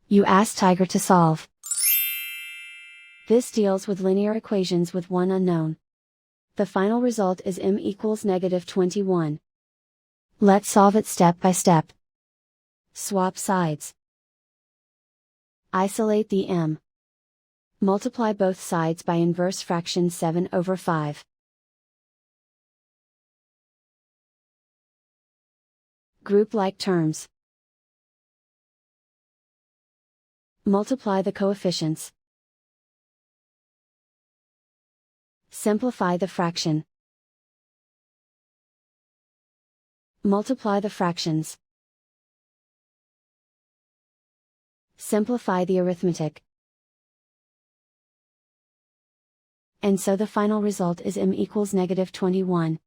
You ask Tiger to solve. This deals with linear equations with one unknown. The final result is m equals -21. Let's solve it step by step. Swap sides. Isolate the m. Multiply both sides by inverse fraction 7/5. Group like terms. Multiply the coefficients. Simplify the fraction. Multiply the fractions. Simplify the arithmetic. And so the final result is m equals -21.